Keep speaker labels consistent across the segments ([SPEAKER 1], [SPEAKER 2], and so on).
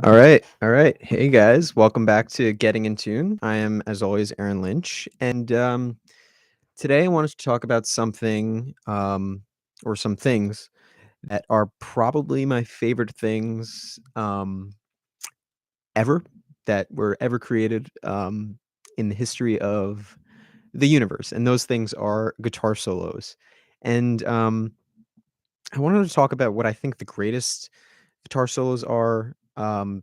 [SPEAKER 1] All right. All right. Hey guys, welcome back to Getting in Tune. I am, as always, Aaron Lynch. And today I wanted to talk about something or some things that are probably my favorite things ever that were ever created in the history of the universe. And those things are guitar solos. And I wanted to talk about what I think the greatest guitar solos are,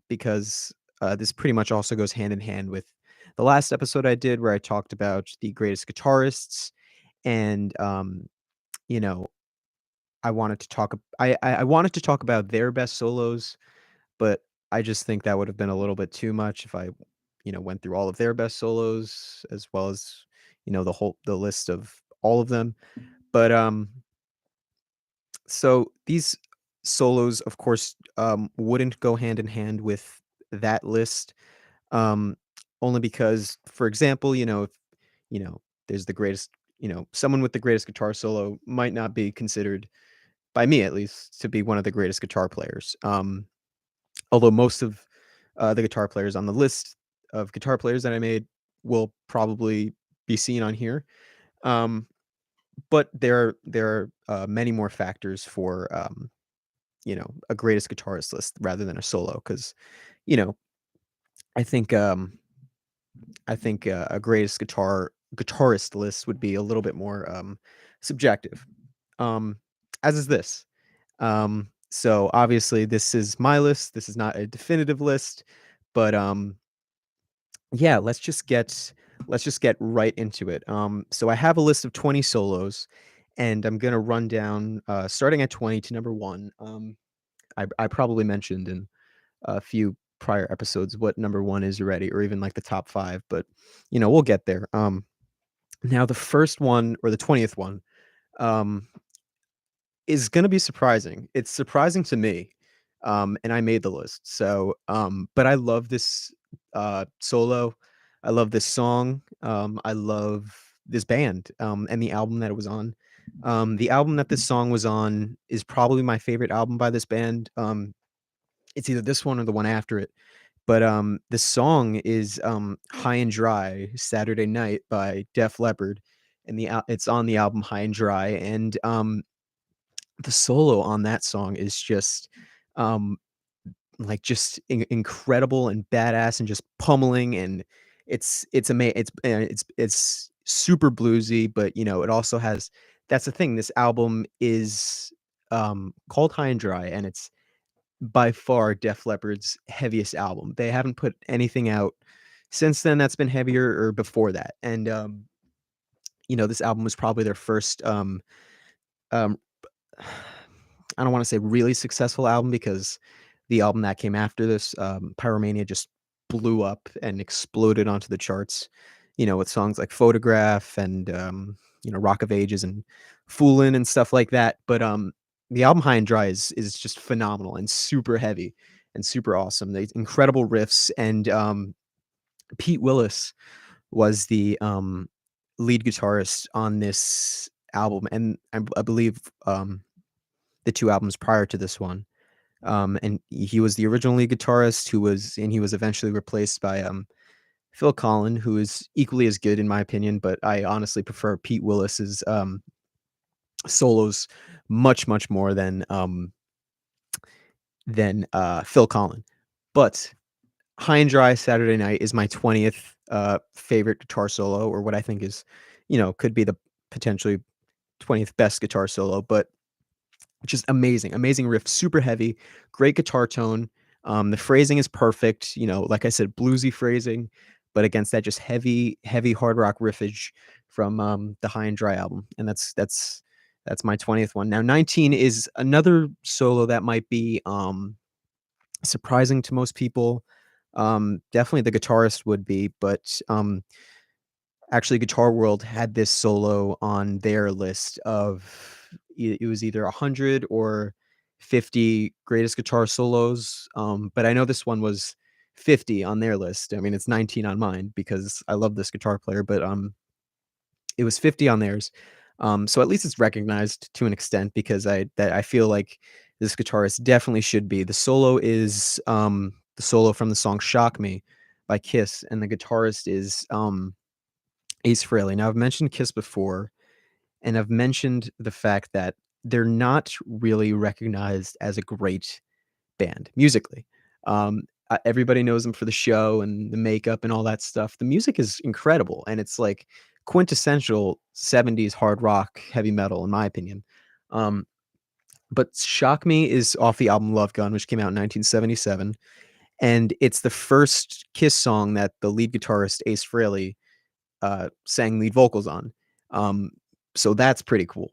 [SPEAKER 1] because this pretty much also goes hand in hand with the last episode I did where I talked about the greatest guitarists, and you know, I wanted to talk. I wanted to talk about their best solos, but I just think that would have been a little bit too much if I, went through all of their best solos as well as the list of all of them. But so these solos, of course, wouldn't go hand in hand with that list, um, only because, for example, if you know there's the greatest, someone with the greatest guitar solo might not be considered, by me at least, to be one of the greatest guitar players. Although most of the guitar players on the list of guitar players that I made will probably be seen on here. Um, but there are many more factors for a greatest guitarist list rather than a solo, because you know, I think a greatest guitarist list would be a little bit more subjective. Um, as is this. So obviously this is my list. This is not a definitive list, but yeah, let's just get right into it. So I have a list of 20 solos, and I'm gonna run down starting at 20 to number one. I probably mentioned in a few prior episodes what number 1 is already, or even, like, the top 5, but, we'll get there. Now the first one, or the 20th one, um, is gonna be surprising. It's surprising to me, and I made the list, so, but I love this, solo. I love this song. I love this band, and the album that it was on. The album that this song was on is probably my favorite album by this band. It's either this one or the one after it. But, the song is, "High and Dry, Saturday Night" by Def Leppard, and it's on the album High and Dry, and, the solo on that song is just, um, like, just incredible and badass and just pummeling, and it's super bluesy, but, it also has that's the thing, this album is, called High and Dry, and it's by far Def Leppard's heaviest album. They haven't put anything out since then that's been heavier, or before that, and, this album was probably their first, um I don't wanna say really successful album, because the album that came after this, Pyromania, just blew up and exploded onto the charts, with songs like Photograph and, Rock of Ages and Foolin' and stuff like that, but, the album High and Dry is just phenomenal and super heavy and super awesome. They incredible riffs, and, Pete Willis was the, lead guitarist on this album, and I believe, the 2 albums prior to this one. And he was the original lead guitarist, he was eventually replaced by, Phil Collen, who is equally as good in my opinion, but I honestly prefer Pete Willis's, solos much, much more than Phil Collen. But High and Dry Saturday Night is my 20th, favorite guitar solo, or what I think is, could be the potentially 20th best guitar solo, but just amazing, amazing riff, super heavy, great guitar tone. The phrasing is perfect, like I said, bluesy phrasing, but against that just heavy, heavy hard rock riffage from the High and Dry album. And that's my 20th one. Now 19 is another solo that might be surprising to most people. Definitely the guitarist would be, but actually Guitar World had this solo on their list of it was either 100 or 50 greatest guitar solos, but I know this one was 50 on their list. I mean, it's 19 on mine because I love this guitar player, but, it was 50 on theirs. So at least it's recognized to an extent, because I feel like this guitarist definitely should be. The solo is, the solo from the song "Shock Me" by Kiss, and the guitarist is, Ace Frehley. Now, I've mentioned Kiss before, and I've mentioned the fact that they're not really recognized as a great band musically. Everybody knows them for the show and the makeup and all that stuff. The music is incredible, and it's like quintessential 70s hard rock, heavy metal, in my opinion. Um, but "Shock Me" is off the album Love Gun, which came out in 1977, and it's the first Kiss song that the lead guitarist, Ace Frehley, sang lead vocals on. Um, so that's pretty cool.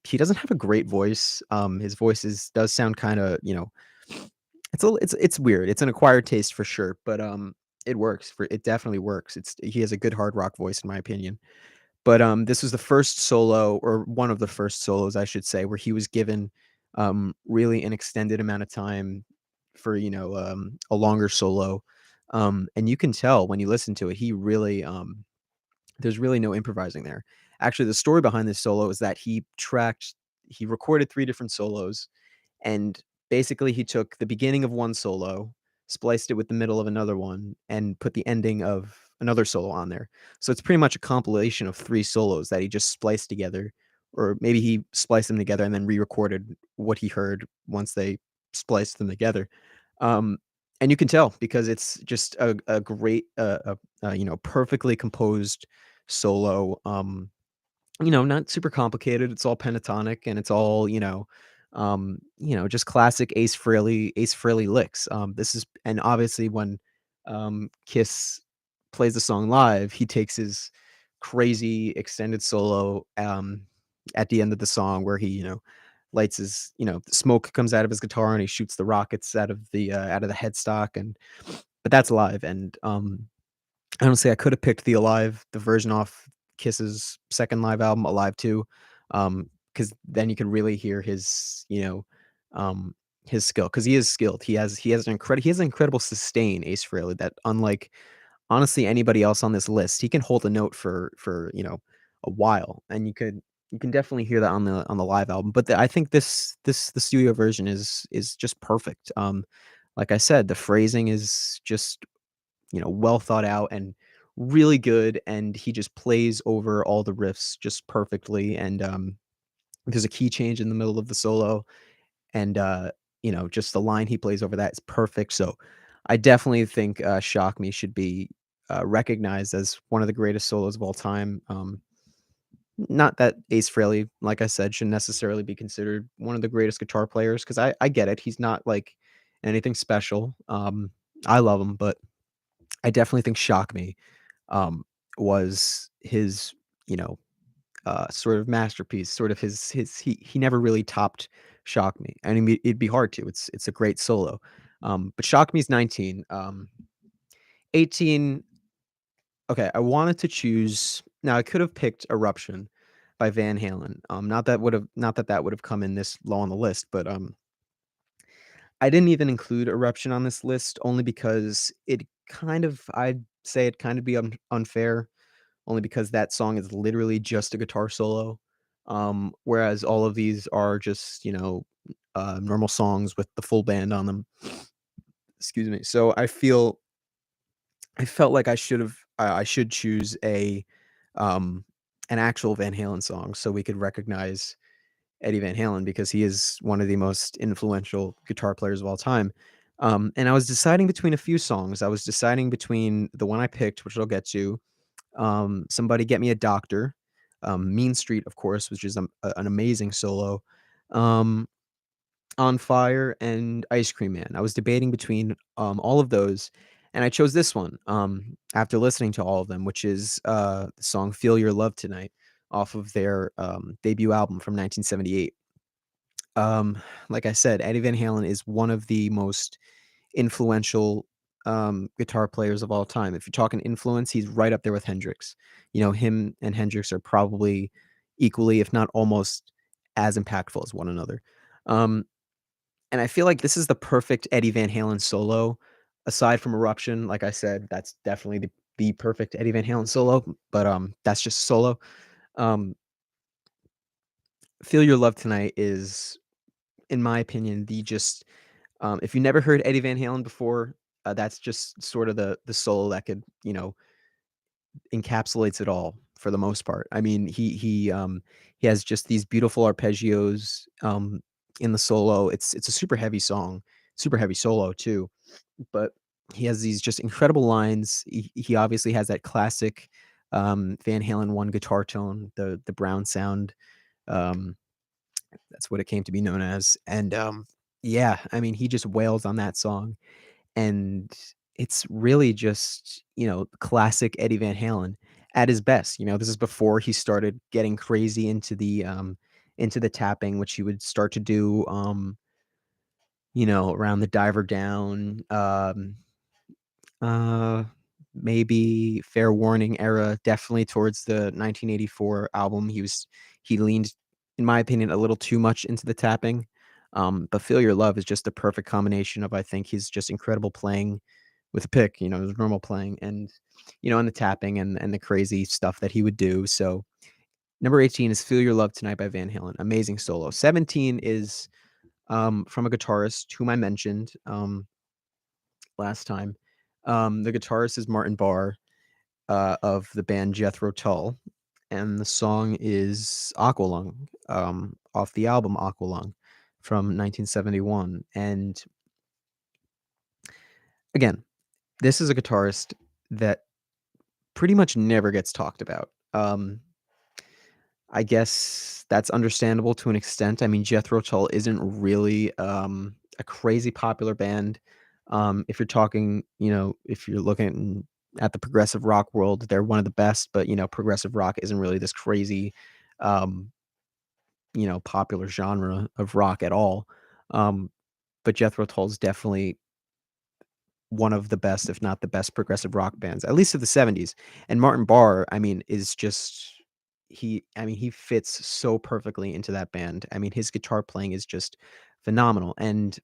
[SPEAKER 1] He doesn't have a great voice. His voice does sound kinda, it's weird. It's an acquired taste for sure, but, it definitely works. He has a good hard rock voice in my opinion. But, this was the first solo, or one of the first solos, I should say, where he was given, really an extended amount of time for, a longer solo. And you can tell when you listen to it, there's really no improvising there. Actually, the story behind this solo is that he recorded 3 different solos, and basically he took the beginning of one solo, spliced it with the middle of another one, and put the ending of another solo on there. So it's pretty much a compilation of 3 solos that he just spliced together, or maybe he spliced them together and then re-recorded what he heard once they spliced them together. Um, and you can tell because it's just a great, perfectly composed solo. Not super complicated. It's all pentatonic and it's all, just classic Ace Frehley licks. This is and obviously when Kiss plays the song live, he takes his crazy extended solo at the end of the song where he, lights his, smoke comes out of his guitar and he shoots the rockets out of the headstock, and but that's live. And honestly, I could have picked the version off Kiss's second live album, Alive 2, because then you can really hear his skill, because he is skilled. He has an incredible sustain, Ace Frehley, that unlike, honestly, anybody else on this list, he can hold a note for, a while, and you can definitely hear that on the live album. But I think the studio version is just perfect. Like I said, the phrasing is just well thought out and really good, and he just plays over all the riffs just perfectly, and, there's a key change in the middle of the solo, and, just the line he plays over that is perfect. So I definitely think, "Shock Me" should be, recognized as one of the greatest solos of all time. Not that Ace Frehley, like I said, should necessarily be considered one of the greatest guitar players, because I get it, he's not, like, anything special. I love him, but I definitely think "Shock Me" um, was his, you know, sort of masterpiece, sort of his he never really topped "Shock Me," and it'd be hard to. It's a great solo. But "Shock Me's" 19. 18. Okay, I wanted to choose. Now I could have picked "Eruption" by Van Halen. Not that that would have come in this low on the list, but I didn't even include "Eruption" on this list only because I'd say it kind of be unfair, only because that song is literally just a guitar solo, whereas all of these are just, normal songs with the full band on them. Excuse me. So I felt like I should choose um, an actual Van Halen song so we could recognize Eddie Van Halen, because he is one of the most influential guitar players of all time. And I was deciding between a few songs. I was deciding between the one I picked, which I'll get to, "Somebody Get Me a Doctor," "Mean Street," of course, which is an amazing solo, um, "On Fire," and "Ice Cream Man." I was debating between, all of those, and I chose this one, after listening to all of them, which is, the song "Feel Your Love Tonight" off of their, debut album from 1978. Um, like I said, Eddie Van Halen is one of the most influential, guitar players of all time. If you're talking influence, he's right up there with Hendrix. Him and Hendrix are probably equally, if not almost as impactful as one another. Um, and I feel like this is the perfect Eddie Van Halen solo, aside from Eruption. Like I said, that's definitely the perfect Eddie Van Halen solo, but that's just solo. Um, Feel Your Love Tonight is, in my opinion, the just if you never heard Eddie Van Halen before, That's just sort of the solo that could, encapsulates it all for the most part. I mean, he has just these beautiful arpeggios, in the solo. It's a super heavy song, super heavy solo too, but he has these just incredible lines. He obviously has that classic, Van Halen 1 guitar tone, the brown sound, um, that's what it came to be known as, and, yeah, I mean, he just wails on that song, and it's really just, classic Eddie Van Halen at his best. This is before he started getting crazy into the tapping, which he would start to do, around the Diver Down, uh, maybe Fair Warning era, definitely towards the 1984 album. He leaned, in my opinion, a little too much into the tapping. But Feel Your Love is just the perfect combination of, I think, his just incredible playing with a pick, his normal playing and, and the tapping and the crazy stuff that he would do. So number 18 is Feel Your Love Tonight by Van Halen. Amazing solo. 17 is from a guitarist whom I mentioned last time. The guitarist is Martin Barr, of the band Jethro Tull, and the song is Aqualung, off the album Aqualung from 1971. And again, this is a guitarist that pretty much never gets talked about. I guess that's understandable to an extent. I mean, Jethro Tull isn't really, a crazy popular band. If you're talking, if you're looking at the progressive rock world, they're one of the best, but, progressive rock isn't really this crazy, um, popular genre of rock at all. Um, but Jethro Tull is definitely one of the best, if not the best progressive rock bands, at least of the '70s. And Martin Barr, I mean, is just he fits so perfectly into that band. I mean, his guitar playing is just phenomenal. And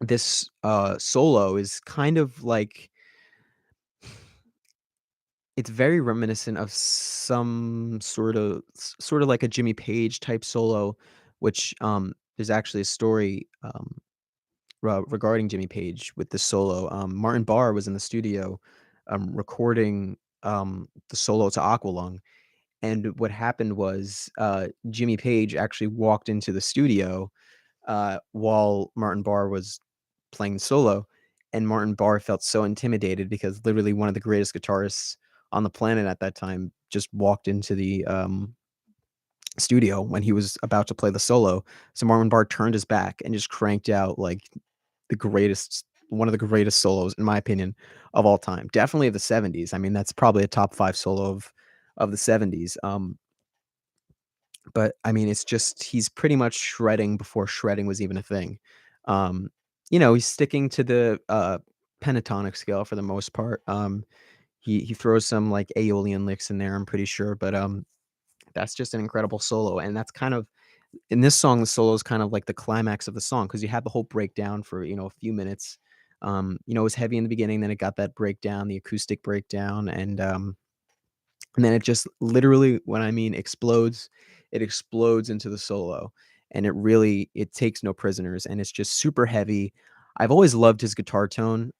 [SPEAKER 1] this solo is kind of like it's very reminiscent of some sort of like a Jimmy Page type solo, which there's actually a story regarding Jimmy Page with the solo. Martin Barr was in the studio recording the solo to Aqualung. And what happened was Jimmy Page actually walked into the studio while Martin Barr was playing the solo. And Martin Barr felt so intimidated because literally one of the greatest guitarists on the planet at that time just walked into the studio when he was about to play the solo. So Martin Barr turned his back and just cranked out like one of the greatest solos, in my opinion, of all time. Definitely of the '70s. I mean, that's probably a top 5 solo of the '70s. But I mean, it's just he's pretty much shredding before shredding was even a thing. Um, he's sticking to the pentatonic scale for the most part. He throws some like Aeolian licks in there, I'm pretty sure, but that's just an incredible solo. And that's kind of in this song, the solo is kind of like the climax of the song because you had the whole breakdown for a few minutes. It was heavy in the beginning, then it got that breakdown, the acoustic breakdown, and then it just literally, when I mean explodes, it explodes into the solo, and it takes no prisoners, and it's just super heavy. I've always loved his guitar tone.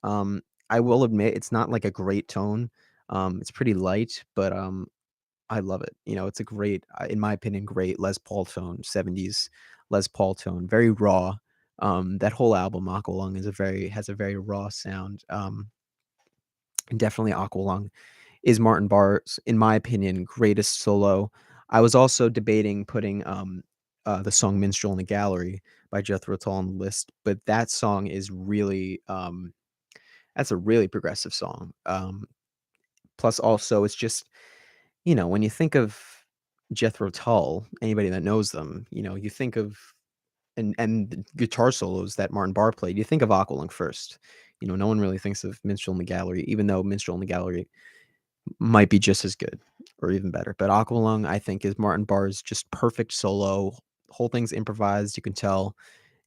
[SPEAKER 1] I will admit it's not like a great tone. It's pretty light, but I love it. It's a great, in my opinion, great Les Paul tone, '70s Les Paul tone, very raw. That whole album, Aqualung, has a very raw sound. And definitely Aqualung is Martin Barr's, in my opinion, greatest solo. I was also debating putting the song "Minstrel in the Gallery" by Jethro Tull on the list, but that song is really that's a really progressive song. Plus, also, it's just when you think of Jethro Tull, anybody that knows them, you think of and the guitar solos that Martin Barr played, you think of Aqualung first. No one really thinks of Minstrel in the Gallery, even though Minstrel in the Gallery might be just as good or even better. But Aqualung, I think, is Martin Barr's just perfect solo. Whole thing's improvised, you can tell.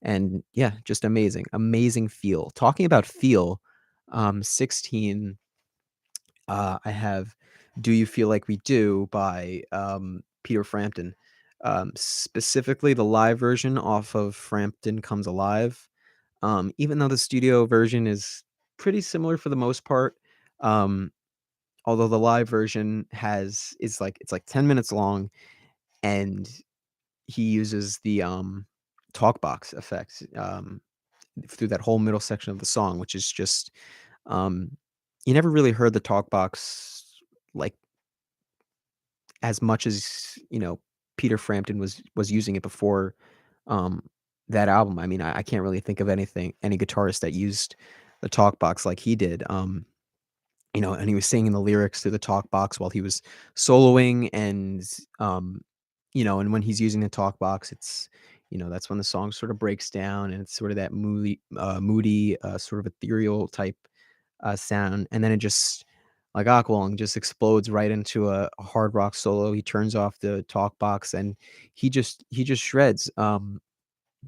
[SPEAKER 1] And yeah, just amazing. Amazing feel. Talking about feel, 16, I have Do You Feel Like We Do by Peter Frampton. Specifically the live version off of Frampton Comes Alive. Even though the studio version is pretty similar for the most part. Um, Although the live version has is like it's like 10 minutes long, and he uses the talk box effect through that whole middle section of the song, which is just um you never really heard the talk box like as much as, Peter Frampton was using it before, um, that album. I mean, I can't really think of any guitarist that used the talk box like he did, and he was singing the lyrics through the talk box while he was soloing, um, and when he's using the talk box, that's when the song sort of breaks down, and it's sort of that moody, sort of ethereal type sound, and then it just like Aqualung just explodes right into a hard rock solo. He turns off the talk box and he just shreds.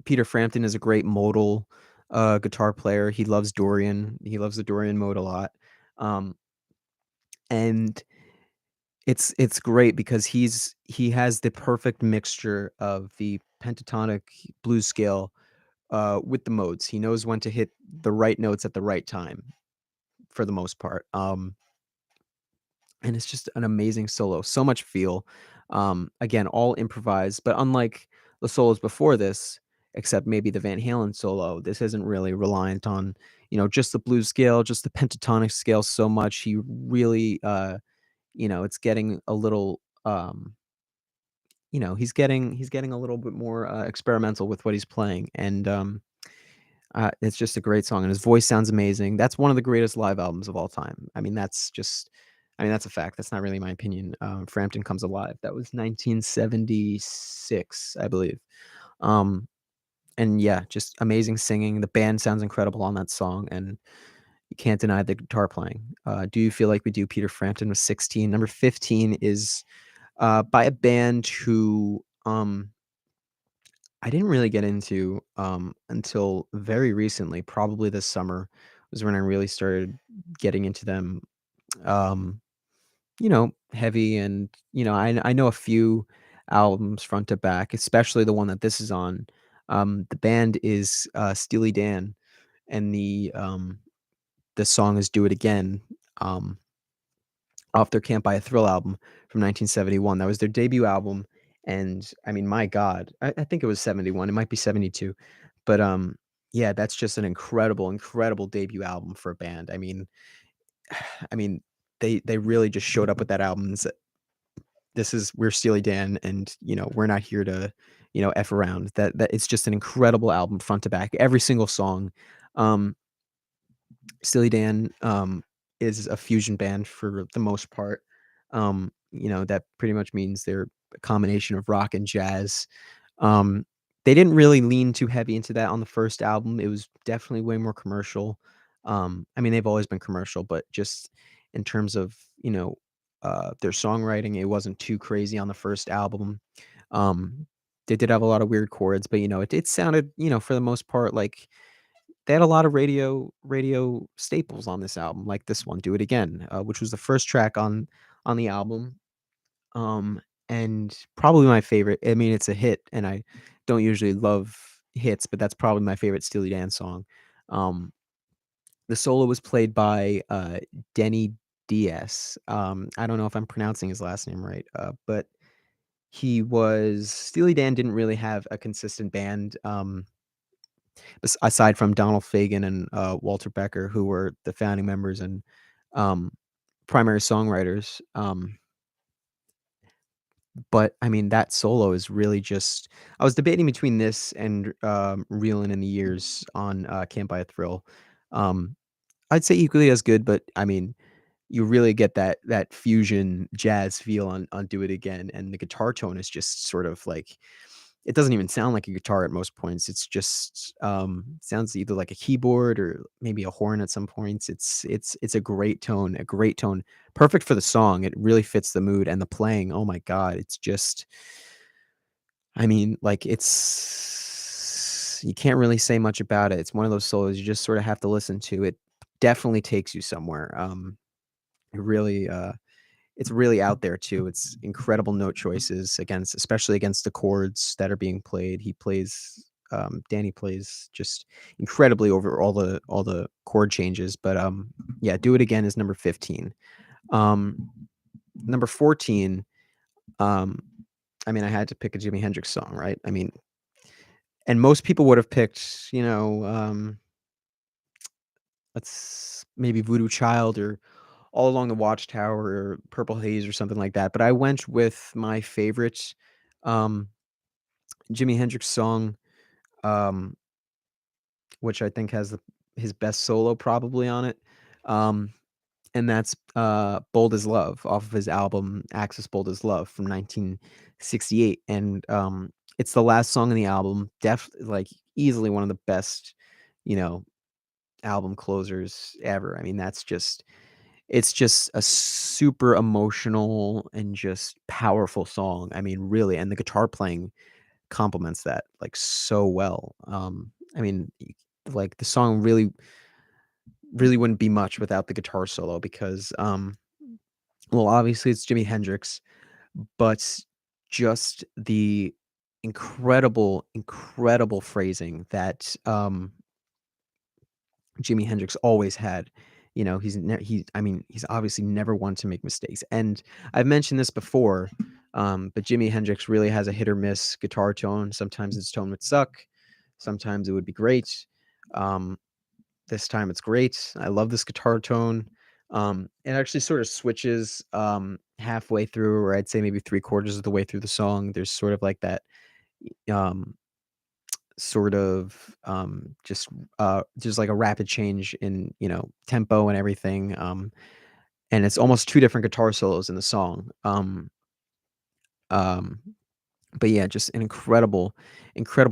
[SPEAKER 1] Peter Frampton is a great modal guitar player. He loves Dorian. He loves the Dorian mode a lot. Um, and it's great because he has the perfect mixture of the pentatonic blues scale with the modes. He knows when to hit the right notes at the right time for the most part. And it's just an amazing solo, so much feel. Again, all improvised, but unlike the solos before this, except maybe the Van Halen solo, this isn't really reliant on, just the blues scale, just the pentatonic scale so much. He really, it's getting a little, he's getting a little bit more experimental with what he's playing, and it's just a great song, and his voice sounds amazing. That's one of the greatest live albums of all time. That's a fact. That's not really my opinion. Frampton Comes Alive. That was 1976, I believe. Um, and yeah, just amazing singing. The band sounds incredible on that song, and you can't deny the guitar playing. Do You Feel Like We Do? Peter Frampton was 16. Number 15 is by a band who I didn't really get into, until very recently, probably this summer was when I really started getting into them, um, heavy and, I know a few albums front to back, especially the one that this is on. The band is, Steely Dan, and the song is Do It Again, um off their Can't Buy a Thrill album from 1971. That was their debut album, and I mean, my god, I think it was 71, it might be 72, but, yeah, that's just an incredible, incredible debut album for a band. I mean, they really just showed up with that album and said, we're Steely Dan, and, we're not here to, F around. That it's just an incredible album front to back, every single song. Um, Steely Dan, is a fusion band for the most part. That pretty much means they're a combination of rock and jazz. Um, they didn't really lean too heavy into that on the first album. It was definitely way more commercial. They've always been commercial, but just in terms of, their songwriting, it wasn't too crazy on the first album. Um, they did have a lot of weird chords, but it sounded, for the most part, like they had a lot of radio staples on this album, like this one, "Do It Again," which was the first track on the album, um, and probably my favorite. I mean, it's a hit, and I don't usually love hits, but that's probably my favorite Steely Dan song. Um, the solo was played by, Denny Diaz. I don't know if I'm pronouncing his last name right, but Steely Dan didn't really have a consistent band, aside from Donald Fagen and Walter Becker, who were the founding members and um, primary songwriters. But I mean, that solo is really just. I was debating between this and "Reelin' in the Years" on "Can't Buy a Thrill." Um, I'd say equally as good, but I mean, you really get that fusion jazz feel on "Do It Again," and the guitar tone is just sort of like it doesn't even sound like a guitar at most points. It's just, sounds either like a keyboard or maybe a horn at some points. It's a great tone, perfect for the song. It really fits the mood and the playing. Oh my god, it's just it's you can't really say much about it. It's one of those solos you just sort of have to listen to. It definitely takes you somewhere. It really, it's really out there too. It's incredible note choices especially against the chords that are being played. He plays Danny plays just incredibly over all the chord changes. But yeah, Do It Again is number 15. Um, Number 14. Um, I mean, I had to pick a Jimi Hendrix song, right? I mean, and most people would have picked, let's maybe Voodoo Child or All Along the Watchtower or Purple Haze or something like that. But I went with my favorite um, Jimi Hendrix song, um, which I think has his best solo probably on it. Um, and that's Bold as Love off of his album Axis Bold as Love from 1968. And it's the last song in the album, like easily one of the best, you know, album closers ever. I mean, it's just a super emotional and just powerful song. I mean, really, and the guitar playing complements that like so well. I mean, like the song really wouldn't be much without the guitar solo because well, obviously it's Jimi Hendrix, but just the incredible phrasing that Jimi Hendrix always had. I mean, he's obviously never one to make mistakes. And I've mentioned this before, but Jimi Hendrix really has a hit or miss guitar tone. Sometimes his tone would suck, sometimes it would be great. Um, this time it's great. I love this guitar tone. It actually sort of switches halfway through, or I'd say maybe three quarters of the way through the song. There's sort of like that um, sort of just like a rapid change in tempo and everything. And it's almost two different guitar solos in the song. Um, but yeah, just an incredible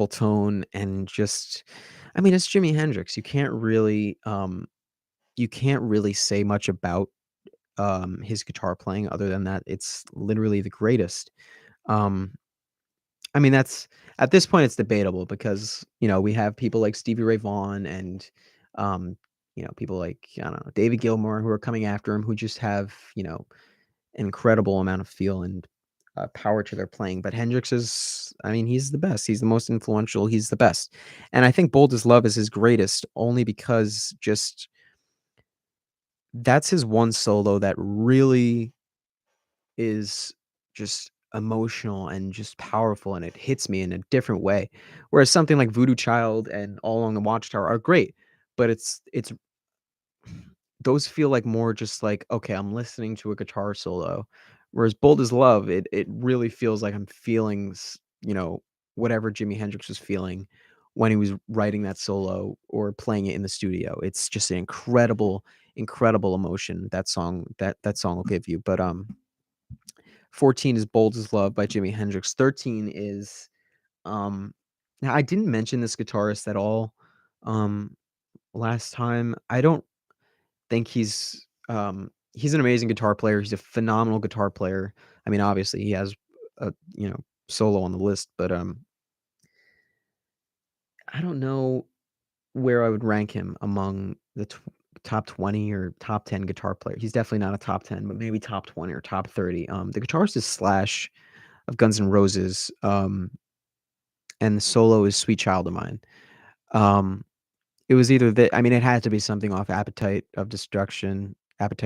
[SPEAKER 1] tone and just I mean, it's Jimi Hendrix. You can't really say much about his guitar playing other than that it's literally the greatest. Um, I mean, that's at this point it's debatable because, we have people like Stevie Ray Vaughan and people like, I don't know, David Gilmour who are coming after him who just have, an incredible amount of feel and power to their playing. But Hendrix is, I mean, he's the best. He's the most influential. He's the best. And I think Bold as Love is his greatest only because just that's his one solo that really is just emotional and just powerful, and it hits me in a different way. Whereas something like Voodoo Child and All Along the Watchtower are great, but it's those feel like more just like, okay, I'm listening to a guitar solo. Whereas Bold as Love, it really feels like I'm feeling, whatever Jimi Hendrix was feeling when he was writing that solo or playing it in the studio. It's just an incredible emotion that song will give you. But 14 is Bold as Love by Jimi Hendrix. 13 is now I didn't mention this guitarist at all um last time. I don't think he's an amazing guitar player. He's a phenomenal guitar player. I mean, obviously he has a, solo on the list, but I don't know where I would rank him among the top 20 or top 10 guitar players. He's definitely not a top 10, but maybe top 20 or top 30. The guitarist is Slash of Guns N' Roses, and the solo is Sweet Child of Mine. Um, it was either that I mean, it had to be something off Appetite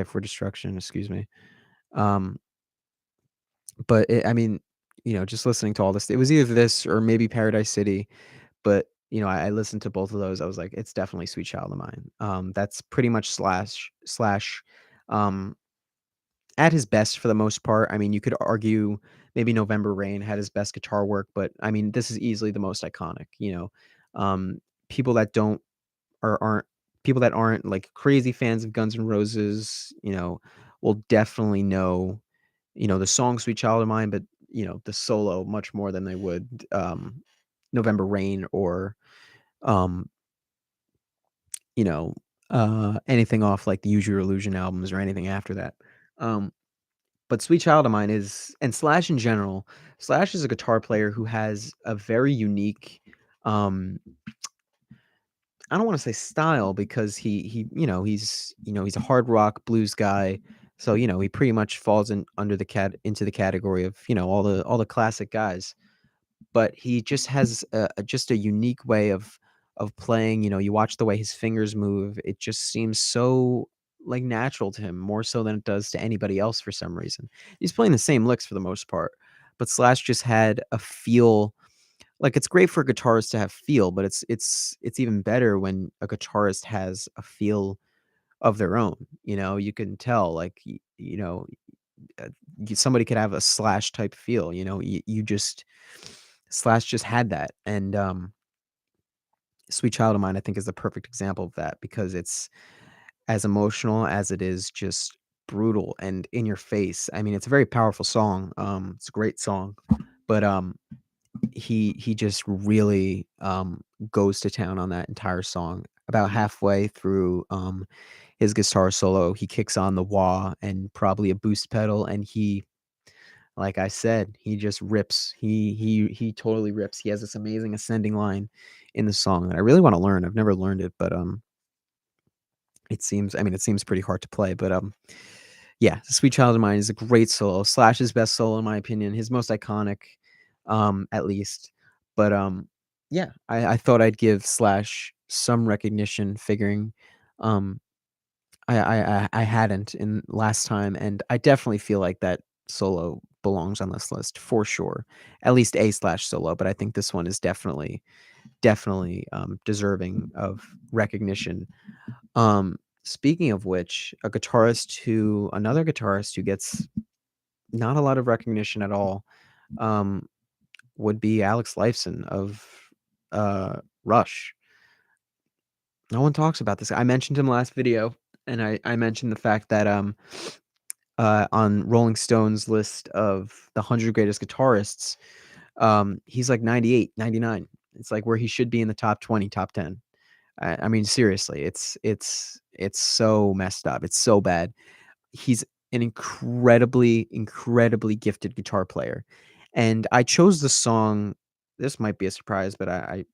[SPEAKER 1] for Destruction, excuse me. Um, but I mean, just listening to all this, it was either this or maybe Paradise City. But I listened to both of those. I was like, it's definitely Sweet Child of Mine. That's pretty much Slash. Um, at his best for the most part. I mean, you could argue maybe November Rain had his best guitar work, but I mean, this is easily the most iconic, people that don't or aren't people that aren't like crazy fans of Guns N' Roses, will definitely know, the song Sweet Child of Mine, but the solo much more than they would November Rain or um, you know, anything off like the Use Your Illusion albums or anything after that. Um, But Sweet Child of Mine is and Slash in general, Slash is a guitar player who has a very unique, um, I don't wanna say style because he's a hard rock blues guy. So, he pretty much falls into the category of, all the classic guys. but he just has just a unique way of playing. You watch the way his fingers move. It just seems so like natural to him, more so than it does to anybody else for some reason. He's playing the same licks for the most part, but Slash just had a feel. Like, it's great for guitarists to have feel, but it's even better when a guitarist has a feel of their own. You can tell, like, uh, somebody could have a Slash type feel. You just Slash just had that, and Sweet Child of Mine, I think, is the perfect example of that because it's as emotional as it is just brutal and in your face. I mean, it's a very powerful song. It's a great song, but he just really goes to town on that entire song. About halfway through his guitar solo, he kicks on the wah and probably a boost pedal, and like I said, he just rips. He totally rips. He has this amazing ascending line in the song that I really want to learn. I've never learned it, but it seems pretty hard to play, but yeah, Sweet Child of Mine is a great solo. Slash's best solo in my opinion, his most iconic, at least. But yeah, I thought I'd give Slash some recognition, figuring um I hadn't in last time, and I definitely feel like that solo belongs on this list for sure. At least a Slash solo, but I think this one is definitely deserving of recognition. Speaking of which, another guitarist who gets not a lot of recognition at all, um, would be Alex Lifeson of Rush. No one talks about this. I mentioned him last video, and I mentioned the fact that on Rolling Stone's list of the 100 greatest guitarists, he's like 98, 99. It's like where he should be in the top 20, top 10. I mean, seriously, it's so messed up. It's so bad. He's an incredibly gifted guitar player, and I chose the song. This might be a surprise, but I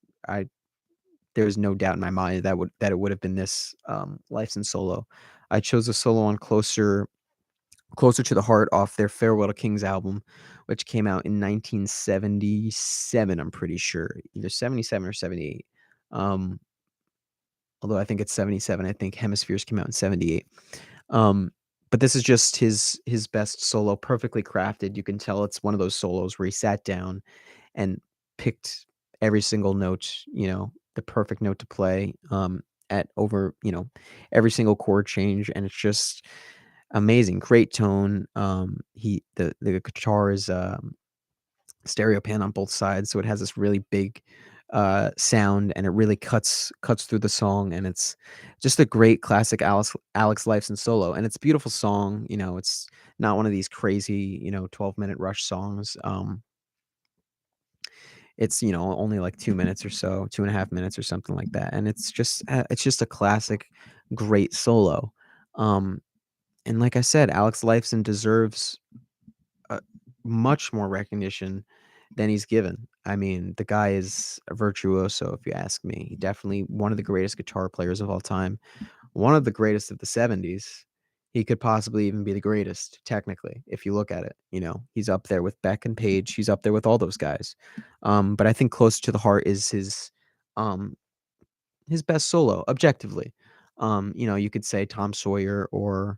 [SPEAKER 1] there's no doubt in my mind that it would have been this License solo. I chose a solo on Closer to the Heart off their Farewell to Kings album, which came out in 1977. I'm pretty sure, either 77 or 78. Um, Although I think it's 77. I think Hemispheres came out in 78. Um, but this is just his best solo, perfectly crafted. You can tell it's one of those solos where he sat down and picked every single note, the perfect note to play, at over, every single chord change, and it's just amazing. Great tone. The guitar is stereo pan on both sides, so it has this really big sound, and it really cuts through the song, and it's just a great classic Alex Lifeson solo, and it's a beautiful song. It's not one of these crazy 12-minute Rush songs. It's only like 2 minutes or so, 2.5 minutes or something like that, and it's just a classic great solo. um and like I said, Alex Lifeson deserves uh, much more recognition than he's given. I mean, the guy is a virtuoso, if you ask me. Definitely one of the greatest guitar players of all time, one of the greatest of the 70s. He could possibly even be the greatest, technically, if you look at it. He's up there with Beck and Page. He's up there with all those guys. But I think Closer to the Heart is um, his best solo, objectively. You could say Tom Sawyer or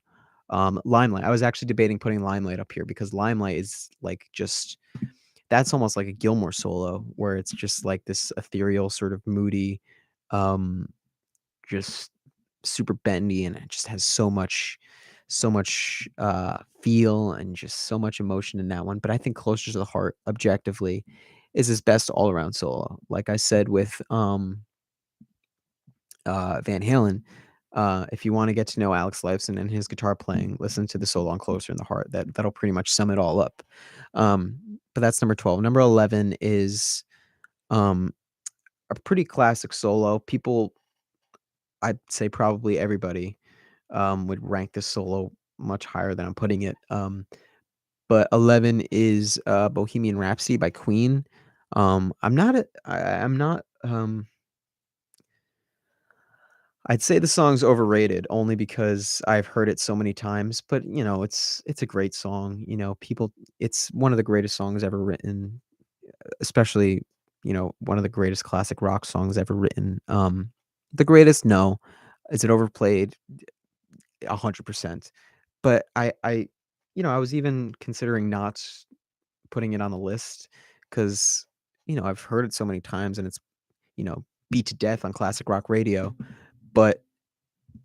[SPEAKER 1] Limelight. I was actually debating putting Limelight up here because Limelight is like just that's almost like a Gilmore solo where it's just like this ethereal, sort of moody, um, just super bendy, and it just has so much feel and just so much emotion in that one. But I think Closer to the Heart, objectively, is his best all around solo. Like I said with Van Halen, if you want to get to know Alex Lifeson and his guitar playing, listen to the solo on Closer in the Heart. That'll pretty much sum it all up. But that's number 12. Number 11 is um, a pretty classic solo. People, I'd say probably everybody, would rank this solo much higher than I'm putting it. But 11 is Bohemian Rhapsody by Queen. I'm not I'd say the song's overrated only because I've heard it so many times, but, it's a great song. People, it's one of the greatest songs ever written. especially, one of the greatest classic rock songs ever written. The greatest, no. Is it overplayed? 100%. But I was even considering not putting it on the list because, I've heard it so many times and it's, beat to death on classic rock radio, but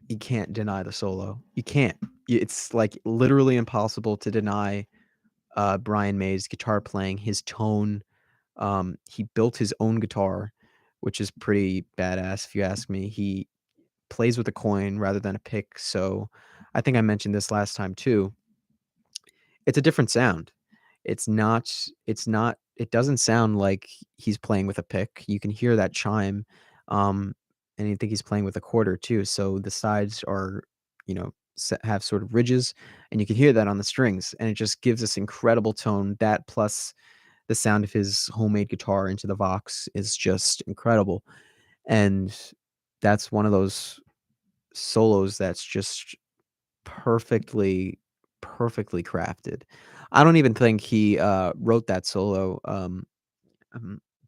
[SPEAKER 1] you can't deny the solo. You can't. It's like literally impossible to deny Brian May's guitar playing, his tone. He built his own guitar, which is pretty badass if you ask me. He plays with a coin rather than a pick, so I think I mentioned this last time too. It's a different sound. It doesn't sound like he's playing with a pick. You can hear that chime, and you think he's playing with a quarter too, so the sides are, have sort of ridges, and you can hear that on the strings, and it just gives this incredible tone. That plus the sound of his homemade guitar into the Vox is just incredible, and that's one of those solos that's just perfectly, perfectly crafted. I don't even think he, wrote that solo, I'm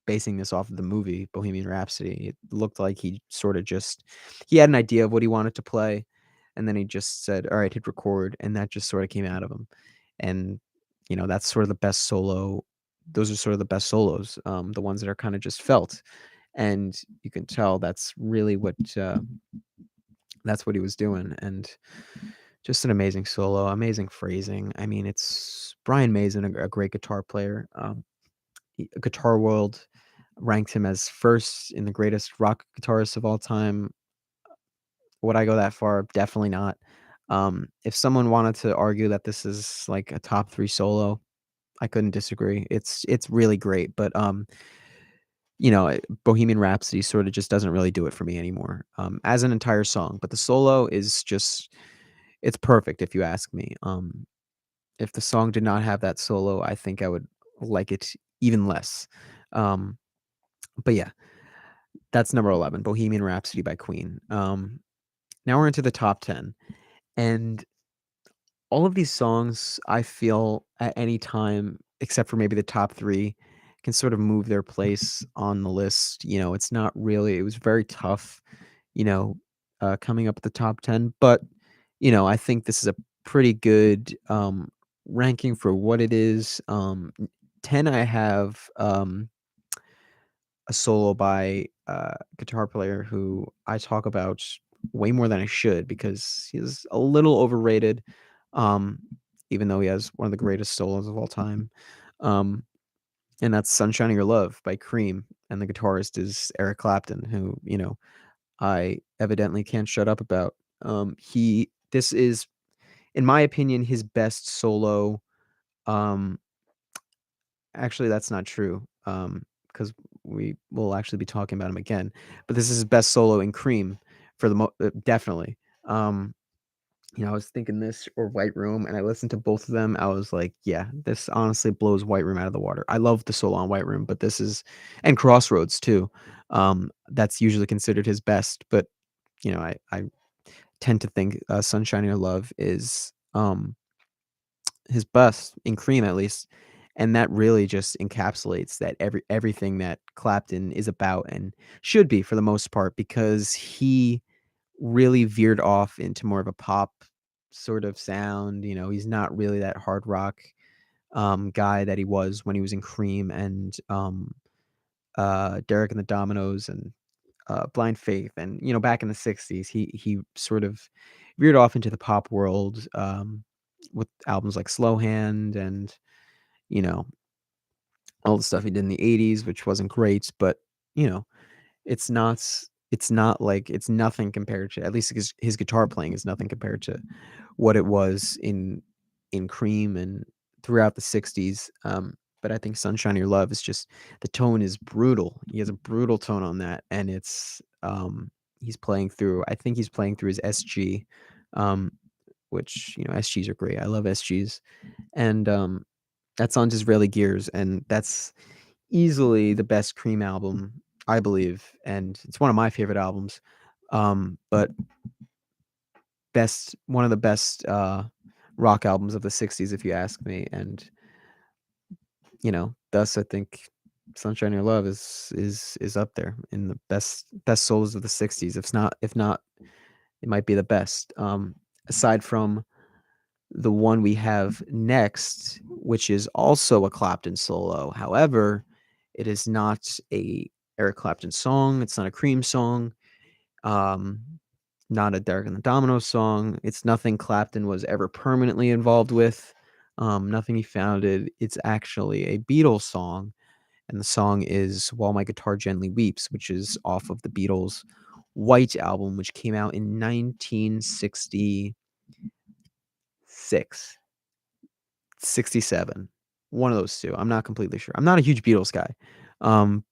[SPEAKER 1] basing this off of the movie Bohemian Rhapsody. It looked like he sorta just he had an idea of what he wanted to play, and then he just said, "Alright, hit record," and that just sorta came out of him. And, that's sort of the best solo those are sort of the best solos, the ones that are kinda just felt, and you can tell that's what he was doing, and just an amazing solo, amazing phrasing. I mean, it's Brian May's a great guitar player. Guitar World ranked him as first in the greatest rock guitarists of all time. Would I go that far? Definitely not. If someone wanted to argue that this is like a top 3 solo, I couldn't disagree. It's really great, but, Bohemian Rhapsody sorta just doesn't really do it for me anymore, as an entire song, but the solo is just it's perfect if you ask me. If the song did not have that solo, I think I would like it even less. Um, but yeah, that's number 11, Bohemian Rhapsody by Queen. Now we're into the top 10, and all of these songs, I feel at any time, except for maybe the top 3, can sort of move their place on the list. It's not really it was very tough, you know, coming up at the top 10, but, I think this is a pretty good, ranking for what it is. 10, I have, a solo by a guitar player who I talk about way more than I should because he's a little overrated, um, even though he has one of the greatest solos of all time. Um, and that's "Sunshine of Your Love" by Cream, and the guitarist is Eric Clapton, who, I evidently can't shut up about. He this is, in my opinion, his best solo. um Actually, that's not true, because we will actually be talking about him again, but this is his best solo in Cream for definitely. Um, I was thinking this or White Room, and I listened to both of them, I was like, "Yeah, this honestly blows White Room out of the water." I love the solo on White Room, but this is and Crossroads too. That's usually considered his best, but, I tend to think, Sunshine in Your Love is, his best, in Cream at least, and that really just encapsulates that everything that Clapton is about and should be for the most part because he really veered off into more of a pop sort of sound. He's not really that hard rock, guy that he was when he was in Cream and, Derek and the Dominoes and, Blind Faith, and, back in the '60s, he sort of veered off into the pop world, with albums like Slow Hand and, you know, all the stuff he did in the '80s, which wasn't great, but, you know, it's not it's not like it's nothing compared to at least his guitar playing is nothing compared to what it was in Cream and throughout the '60s. But I think Sunshine of Your Love is just the tone is brutal. He has a brutal tone on that, and I think he's playing through his SG, um, which, SGs are great. I love SGs. And, that's on Disraeli Gears, and that's easily the best Cream album, I believe, and it's one of my favorite albums. But one of the best, rock albums of the '60s, if you ask me, and, thus I think Sunshine Your Love is up there in the best solos of the '60s. If not, it might be the best. Aside from the one we have next, which is also a Clapton solo. However, it is not a Eric Clapton song. It's not a Cream song. Um, Not a Derek and the Dominoes song. It's nothing Clapton was ever permanently involved with. Nothing he founded. It's actually a Beatles song, and the song is "While My Guitar Gently Weeps," which is off of the Beatles' White album, which came out in 1966, 67. One of those two. I'm not completely sure. I'm not a huge Beatles guy,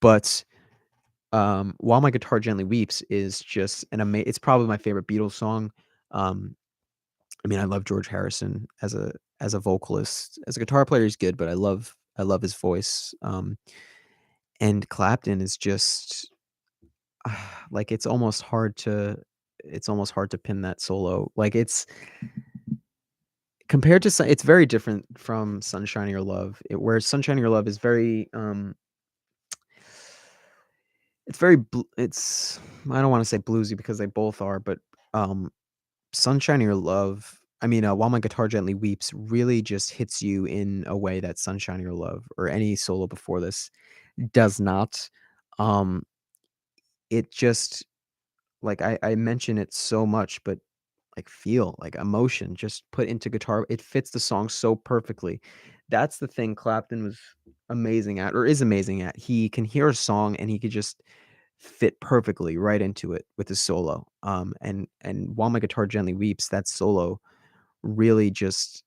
[SPEAKER 1] but "While My Guitar Gently Weeps" is just it's probably my favorite Beatles song. Um, I mean, I love George Harrison as a vocalist. As a guitar player, he's good, but I love his voice. And Clapton is just like it's almost hard to pin that solo. Like compared to it's very different from Sunshine Your Love. Where Sunshine Your Love is very it's very it's I don't want to say bluesy because they both are, but um Sunshine Your Love, I mean, While My Guitar Gently Weeps really just hits you in a way that Sunshine Your Love or any solo before this does not. Um, it just like I mention it so much, but like feel like emotion just put into guitar. It fits the song so perfectly. That's the thing Clapton was amazing at, or is amazing at. He can hear a song and he could just fit perfectly right into it with his solo. And While My Guitar Gently Weeps, that solo really just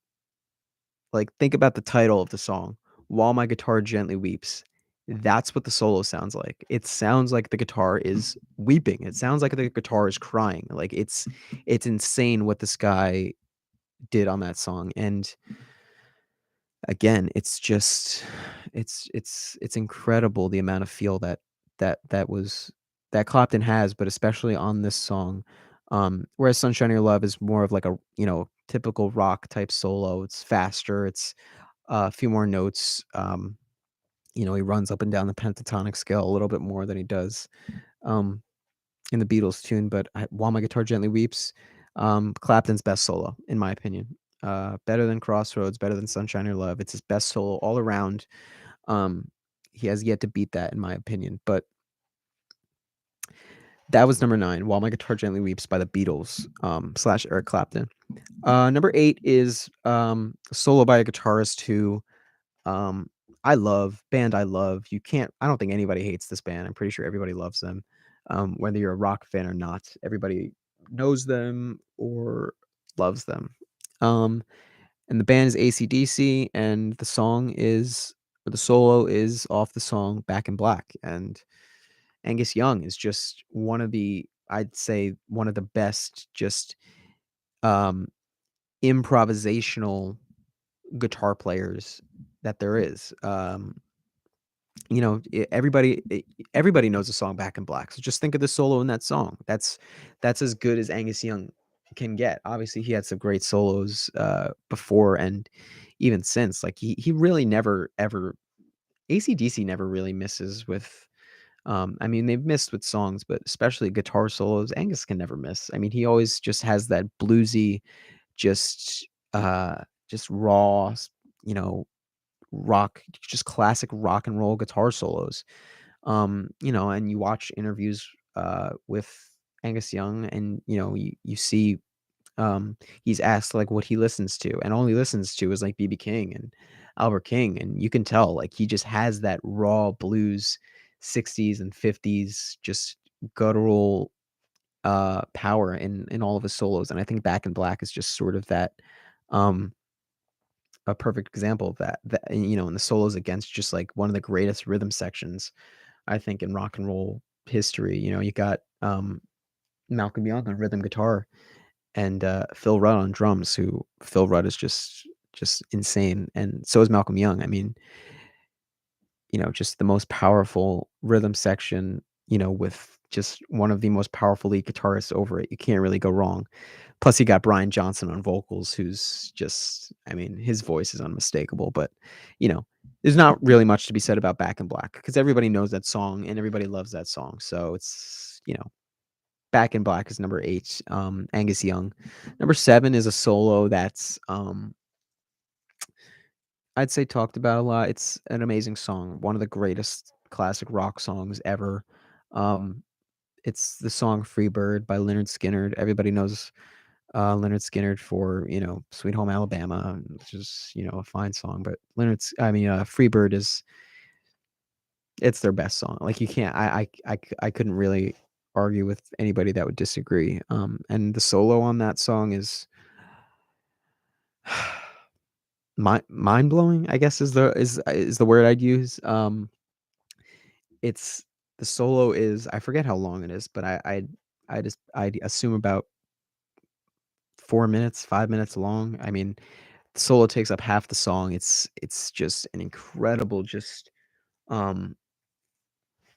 [SPEAKER 1] like, think about the title of the song, "While My Guitar Gently Weeps." That's what the solo sounds like. It sounds like the guitar is weeping. It sounds like the guitar is crying. Like, it's insane what this guy did on that song, and again, it's just it's incredible the amount of feel that Clapton has, but especially on this song. Whereas "Sunshine Your Love" is more of like a, typical rock type solo. It's faster, it's a few more notes. He runs up and down the pentatonic scale a little bit more than he does um, in the Beatles tune. But While My Guitar Gently Weeps, Clapton's best solo, in my opinion. Better than Crossroads, better than Sunshine Your Love. It's his best solo all around. Um, he has yet to beat that, in my opinion. But that was number 9, While My Guitar Gently Weeps by the Beatles slash Eric Clapton. Number 8 is a solo by a guitarist who Um, I love. I don't think anybody hates this band. I'm pretty sure everybody loves them. Whether you're a rock fan or not, everybody knows them or loves them. Um, and the band is AC/DC, and the solo is off the song Back in Black. And Angus Young is just I'd say one of the best just um improvisational guitar players that there is. Everybody knows the song Back in Black, so just think of the solo in that song. That's as good as Angus Young can get. Obviously, he had some great solos, before and even since. Like, he really never, ever AC/DC never really misses with, I mean, they've missed with songs, but especially guitar solos, Angus can never miss. I mean, he always just has that bluesy, just, just raw, you know, rock, just classic rock and roll guitar solos. And you watch interviews with Angus Young, and you see he's asked like what he listens to, and all he listens to is like BB King and Albert King, and you can tell like he just has that raw blues 60s and 50s just guttural power in all of his solos. And I think Back in Black is just sort of that um a perfect example of that, and the solos against just like one of the greatest rhythm sections I think in rock and roll history. You got Malcolm Young on rhythm guitar, and Phil Rudd on drums. Who Phil Rudd is just insane, and so is Malcolm Young. I mean, just the most powerful rhythm section. With just one of the most powerful lead guitarists over it. You can't really go wrong. Plus, you got Brian Johnson on vocals, who's just, I mean, his voice is unmistakable. But, you know, there's not really much to be said about Back in Black because everybody knows that song and everybody loves that song. So it's, Back in Black is number 8, Angus Young. Number 7 is a solo that's, I'd say talked about a lot. It's an amazing song, one of the greatest classic rock songs ever. Um, it's the song "Freebird" by Lynyrd Skynyrd. Everybody knows Lynyrd Skynyrd for, "Sweet Home Alabama," which is, a fine song, but "Freebird" is it's their best song. Like, you can't I couldn't really argue with anybody that would disagree. And the solo on that song is mind-blowing, I guess is the word I'd use. It's the solo is I forget how long it is, but I'd assume about 4 minutes, 5 minutes long. I mean, the solo takes up half the song. It's just an incredible um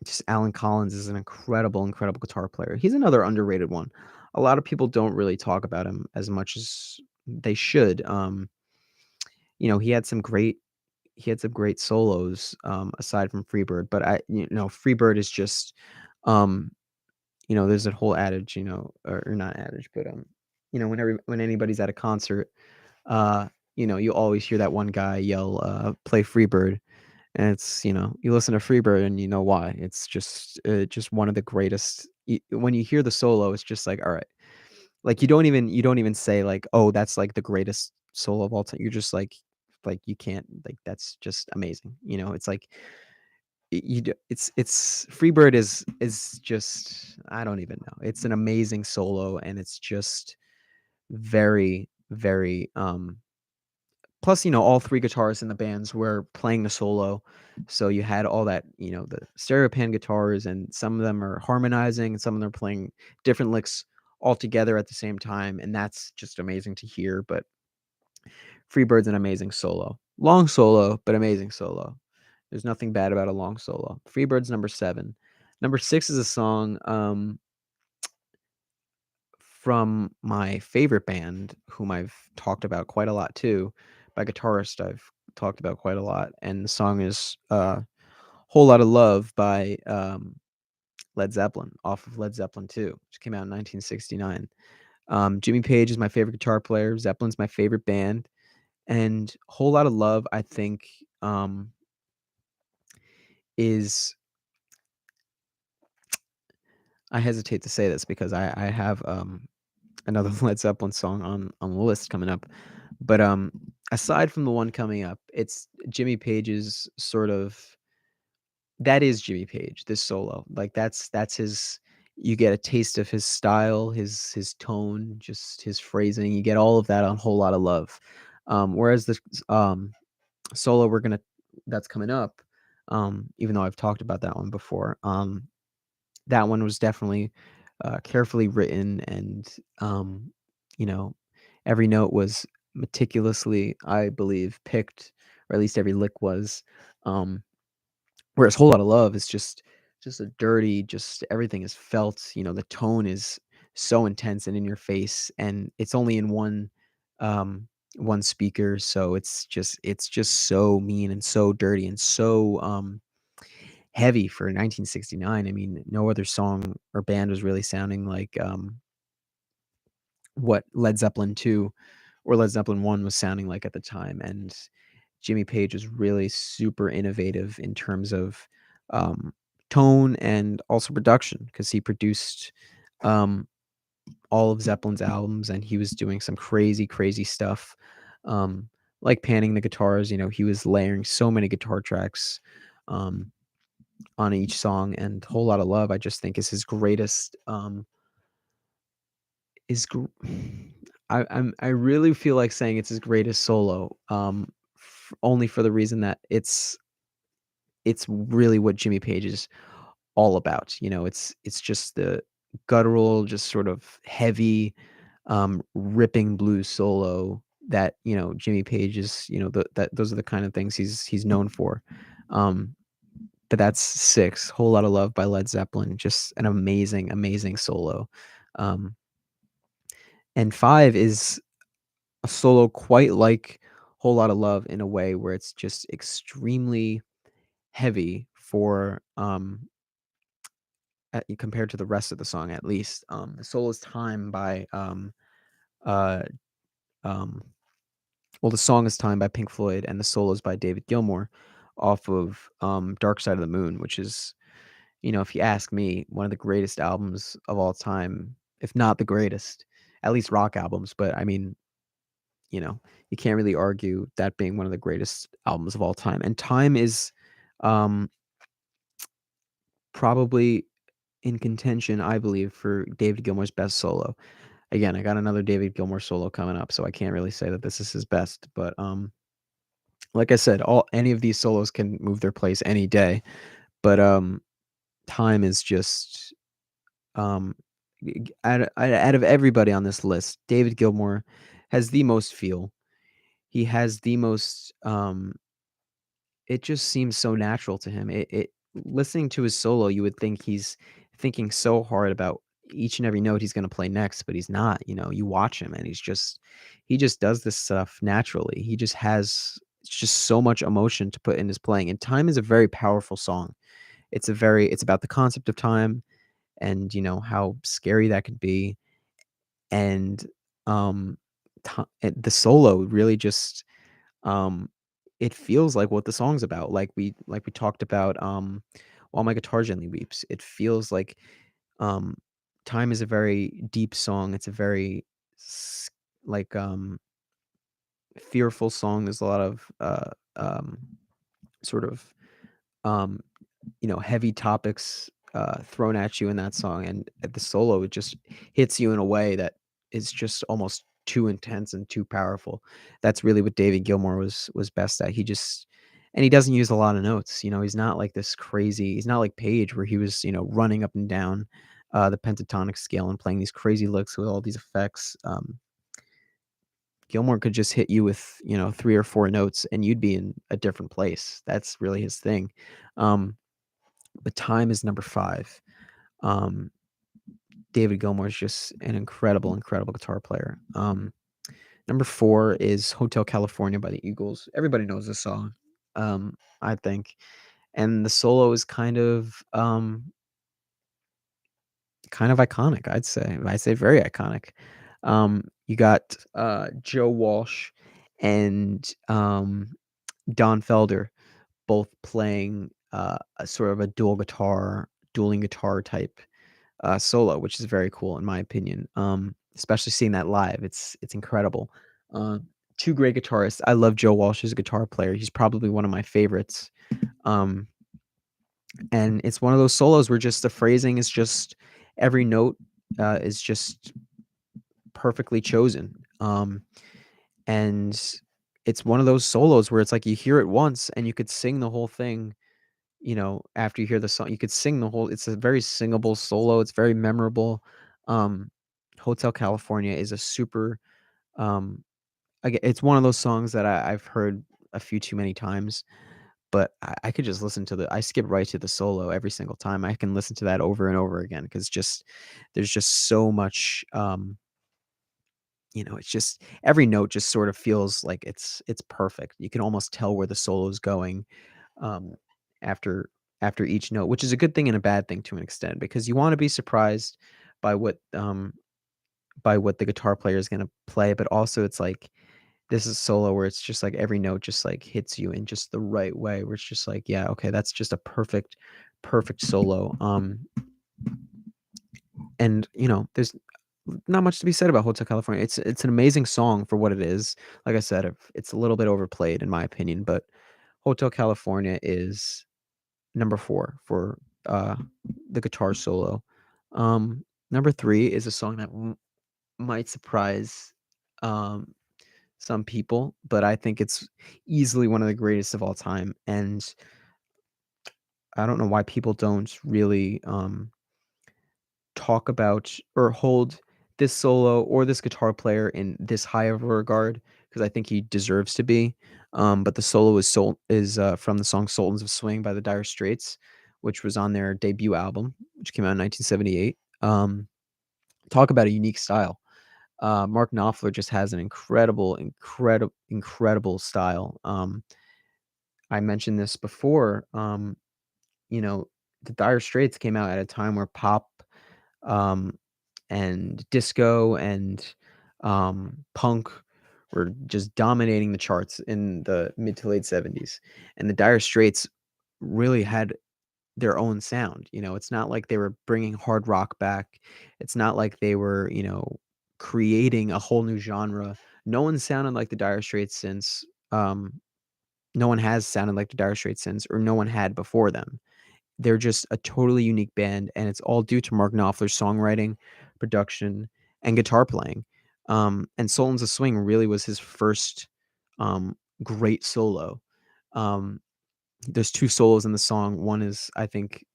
[SPEAKER 1] just Alan Collins is an incredible, incredible guitar player. He's another underrated one. A lot of people don't really talk about him as much as they should. He had some great solos, aside from Freebird, but Freebird is just, um, there's a whole adage, or not adage, but, when anybody's at a concert, uh, you always hear that one guy yell, "Play Freebird," and you listen to Freebird and you know why. It's just one of the greatest. When you hear the solo, it's just like, all right, like you don't even say like, oh, that's like the greatest solo of all time. You're just like you can't like that's just amazing. It's like it's Freebird is just I don't even know. It's an amazing solo and it's just very very plus, all 3 guitarists in the bands were playing the solo, so you had all that, the stereo pan guitars, and some of them are harmonizing, and some of them are playing different licks all together at the same time, and that's just amazing to hear, but Freebird's an amazing solo. Long solo, but amazing solo. There's nothing bad about a long solo. Freebird's number 7. Number 6 is a song, from my favorite band, whom I've talked about quite a lot too, by guitarist I've talked about quite a lot, and the song is, "Whole Lotta Love" by, Led Zeppelin, off of Led Zeppelin II, which came out in 1969. Jimmy Page is my favorite guitar player, Zeppelin's my favorite band, and "Whole Lotta Love," I think, is I hesitate to say this because I have, another Led Zeppelin song on the list coming up. But, aside from the one coming up, it's Jimmy Page's sort of that is Jimmy Page, this solo. Like, that's his you get a taste of his style, his tone, just his phrasing. You get all of that on Whole Lotta Love. Whereas the solo that's coming up, even though I've talked about that one before, that one was definitely, carefully written and, you know, every note was meticulously, I believe, picked, or at least every lick was. Um, Whereas Whole Lotta Love is just a dirty, just everything is felt, the tone is so intense and in your face, and it's only in one speaker, so it's just so mean and so dirty and so, heavy for 1969. I mean, no other song or band was really sounding like, what Led Zeppelin 2 or Led Zeppelin 1 was sounding like at the time, and Jimmy Page is really super innovative in terms of, um, tone and also production because he produced, um, all of Zeppelin's albums, and he was doing some crazy, crazy stuff, um, like panning the guitars. He was layering so many guitar tracks, um on each song, and Whole Lotta Love, I just think is his greatest, is gr I really feel like saying it's his greatest solo, only for the reason that it's really what Jimmy Page is all about. It's just the guttural, just sort of heavy, ripping blues solo that, Jimmy Page is, those are the kind of things he's known for. Um But that's 6, "Whole Lotta Love" by Led Zeppelin, just an amazing, amazing solo. Um, and 5 is a solo quite like Whole Lotta Love in a way where it's just extremely heavy for, compared to the rest of the song, at least. The Soul Is Time by, uh, um well, the song is Time by Pink Floyd, and the solo is by David Gilmour off of, Dark Side of the Moon, which is, if you ask me, one of the greatest albums of all time, if not the greatest, at least rock albums, but I mean, you know, you can't really argue that being one of the greatest albums of all time, and Time is, um, probably in contention, I believe, for David Gilmour's best solo. Again, I got another David Gilmour solo coming up, so I can't really say that this is his best, but, like I said, all any of these solos can move their place any day, but, Time is just, um, out of everybody on this list, David Gilmour has the most feel. He has the most, it just seems so natural to him. It listening to his solo, you would think he's thinking so hard about each and every note he's gonna play next, but he's not, you watch him and he just does this stuff naturally. He just has it's just so much emotion to put in his playing, and Time is a very powerful song. It's about the concept of time and, how scary that could be, and, um, the solo really just, um, it feels like what the song's about, like we talked about, "While My Guitar Gently Weeps." It feels like, um, Time is a very deep song, it's a very s like, fearful song, there's a lot of, sort of, um, heavy topics, thrown at you in that song, and at the solo, it just hits you in a way that is just almost too intense and too powerful. That's really what David Gilmour was best at. He doesn't use a lot of notes, he's not like this crazy he's not like Page where he was, running up and down, the pentatonic scale and playing these crazy licks with all these effects. Gilmour could just hit you with, 3 or 4 notes, and you'd be in a different place. That's really his thing. Um, but Time is number 5. Um, David Gilmour is just an incredible, incredible guitar player. Number 4 is Hotel California by the Eagles. Everybody knows this song, I think, and the solo is kind of iconic, I'd say very iconic. You got, Joe Walsh and, Don Felder both playing, a sort of a dueling guitar type, solo, which is very cool in my opinion, especially seeing that live, it's incredible. 2 great guitarists. I love Joe Walsh as a guitar player, he's probably one of my favorites, um, and it's one of those solos where just the phrasing is just every note, is just perfectly chosen, and it's one of those solos where it's like you hear it once and you could sing the whole thing, after you hear the song, you could sing the whole it's a very singable solo, it's very memorable. Um, Hotel California is a super, um it's one of those songs that I've heard a few too many times, but I could just listen to I skip right to the solo every single time. I can listen to that over and over again because there's just so much, it's just every note just sort of feels like it's perfect. You can almost tell where the solo is going, um, after each note, which is a good thing and a bad thing to an extent because you wanna be surprised by what the guitar player is gonna play, but also it's like this is solo where it's just like every note just, like, hits you in just the right way where it's just like, "Yeah, okay, that's just a perfect solo," and, there's not much to be said about Hotel California. It's an amazing song for what it is. Like I said, it's a little bit overplayed in my opinion, but Hotel California is number 4 for, uh, the guitar solo. Number 3 is a song that might surprise, um, some people, but I think it's easily one of the greatest of all time, and I don't know why people don't really, talk about or hold this solo or this guitar player in this high of a regard because I think he deserves to be. But the solo from the song "Sultans of Swing" by the Dire Straits, which was on their debut album, which came out in 1978. Talk about a unique style. Mark Knopfler just has an incredible style. I mentioned this before. You know, the Dire Straits came out at a time where pop, um, and disco and punk were just dominating the charts in the mid to late 70s. And the Dire Straits really had their own sound. It's not like they were bringing hard rock back. It's not like they were, creating a whole new genre. No one sounded like the Dire Straits since, no one has sounded like the Dire Straits since, or no one had before them. They're just a totally unique band, and it's all due to Mark Knopfler's songwriting, production, and guitar playing. And Sultans of Swing really was his first um, great solo. Um, there's 2 solos in the song. One is I think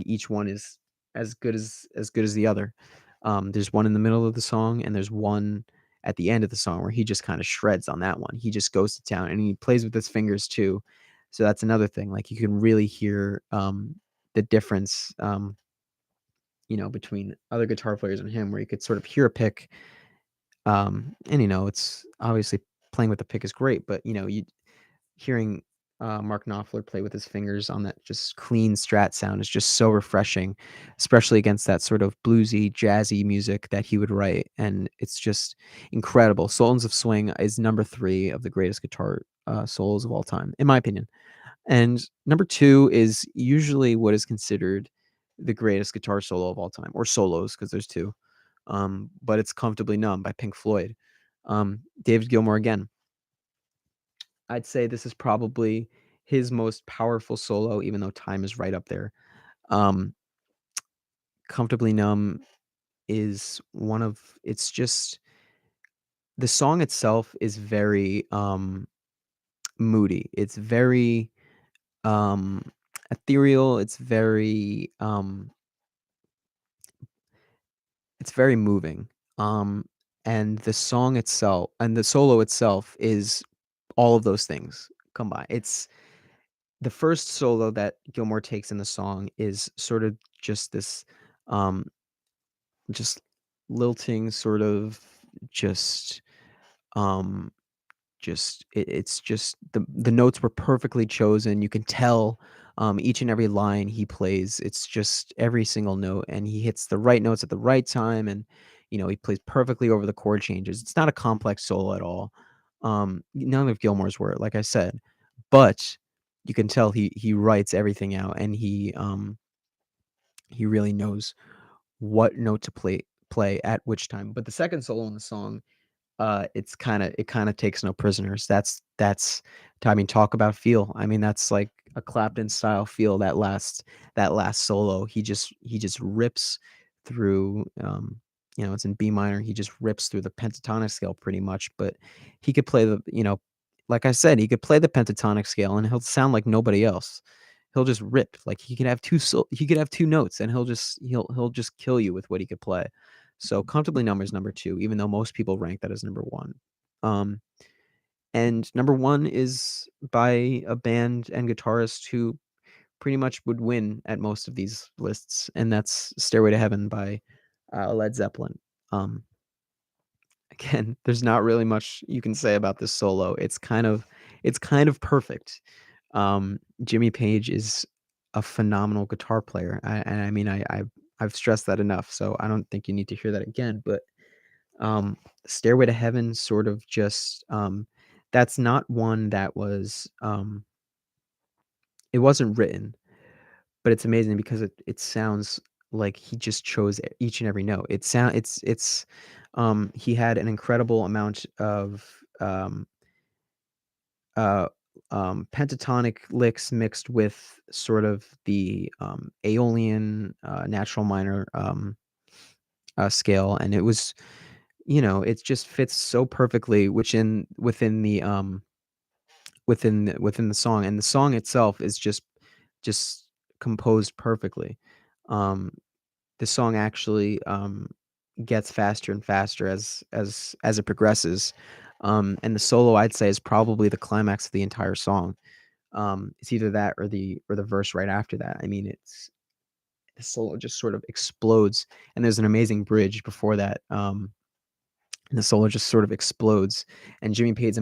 [SPEAKER 1] each one is as good as the other. There's one in the middle of the song, and there's one at the end of the song where he just kinda shreds on that one. He just goes to town, and he plays with his fingers too. So that's another thing, like, you can really hear, the difference, between other guitar players and him, where you could sort of hear a pick, and, it's obviously playing with the pick is great, but, you hearing Mark Knopfler play with his fingers on that just clean Strat sound is just so refreshing, especially against that sort of bluesy, jazzy music that he would write, and it's just incredible. Sultans of Swing is number 3 of the greatest guitar solos of all time, in my opinion. And number 2 is usually what is considered the greatest guitar solo of all time, or solos, because there's 2. But it's "Comfortably Numb" by Pink Floyd. David Gilmour again. I'd say this is probably his most powerful solo, even though Time is right up there. Um, Comfortably Numb is one of it's just the song itself is very, moody. It's very, um, ethereal. It's very moving. Um, and the solo itself is all of those things combined. It's the first solo that Gilmore takes in the song is sort of just this, um, just lilting sort of just, um, it's just the notes were perfectly chosen. You can tell, each and every line he plays, it's just every single note, and he hits the right notes at the right time, and, he plays perfectly over the chord changes. It's not a complex solo at all. None of Gilmore's were, like I said, but you can tell he writes everything out, and he really knows what note to play at which time. But the second solo in the song, it kinda takes no prisoners. That's I mean, talk about feel. I mean, that's like a Clapton style feel, that last solo. He just rips through, it's in B minor. He just rips through the pentatonic scale pretty much, but he could play like I said, he could play the pentatonic scale and he'll sound like nobody else. He'll just rip. Like he could have 2 notes and he'll just kill you with what he could play. So Comfortably Numb is number 2, even though most people rank that as number 1. Um, and number 1 is by a band and guitarist who pretty much would win at most of these lists, and that's Stairway to Heaven by, Led Zeppelin. Um, Again, there's not really much you can say about this solo. It's kind of perfect. Jimmy Page is a phenomenal guitar player. I mean, I've stressed that enough, so I don't think you need to hear that again, but, Stairway to Heaven sort of just, that's not one that was, it wasn't written, but it's amazing because it sounds like he just chose each and every note. He had an incredible amount of, uh, pentatonic licks mixed with sort of the, Aeolian, natural minor, scale, and it just fits so perfectly within the song, and the song itself is just composed perfectly. Um, the song actually, gets faster and faster as it progresses, and the solo, I'd say, is probably the climax of the entire song. It's either that or the verse right after that. I mean, the solo just sort of explodes, and there's an amazing bridge before that, and the solo just sort of explodes. And Jimmy Page's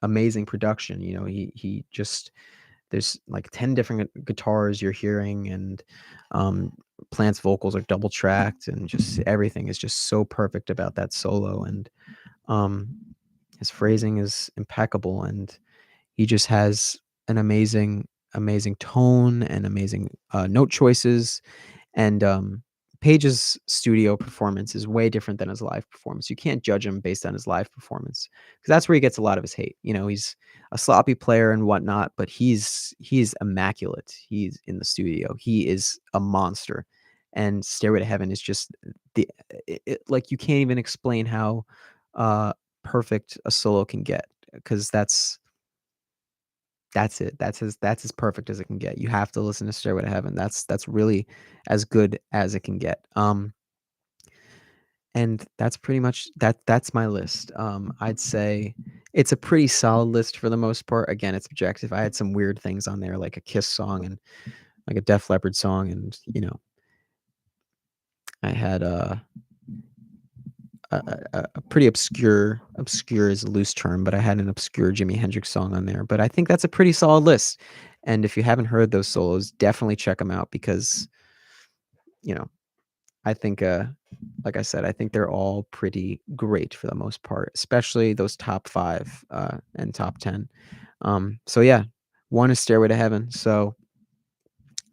[SPEAKER 1] amazing production. You know, he just there's like 10 different guitars you're hearing, and um, Plant's vocals are double tracked, and just everything is just so perfect about that solo. And um, his phrasing is impeccable, and he just has an amazing tone and amazing note choices. And Page's studio performance is way different than his live performance. You can't judge him based on his live performance, because that's where he gets a lot of his hate. You know, he's a sloppy player and whatnot, but he's immaculate. He's in the studio. He is a monster. And Stairway to Heaven is just like, you can't even explain how uh, perfect a solo can get, because that's it. That's as perfect as it can get. You have to listen to Stairway to Heaven. That's really as good as it can get. And that's pretty much that's my list. I'd say it's a pretty solid list for the most part. Again, it's objective. I had some weird things on there, like a Kiss song and like a Def Leppard song, and I had a pretty obscure is a loose term, but I had an obscure Jimi Hendrix song on there. But I think that's a pretty solid list. And if you haven't heard those solos, definitely check them out, because you know I think, like I said, I think they're all pretty great for the most part, especially those top 5 and top 10. So yeah, one is Stairway to Heaven. So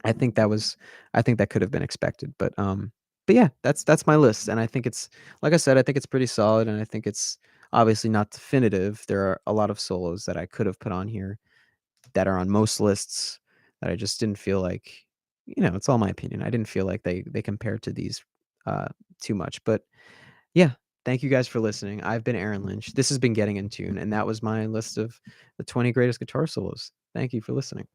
[SPEAKER 1] I think I think that could have been expected, but yeah, that's my list, and I think it's, like I said, I think it's pretty solid, and I think it's obviously not definitive. There are a lot of solos that I could have put on here that are on most lists that I just didn't feel like, it's all my opinion. I didn't feel like they compared to these uh too much. But yeah, thank you guys for listening. I've been Aaron Lynch. This has been Getting in Tune, and that was my list of the 20 greatest guitar solos. Thank you for listening.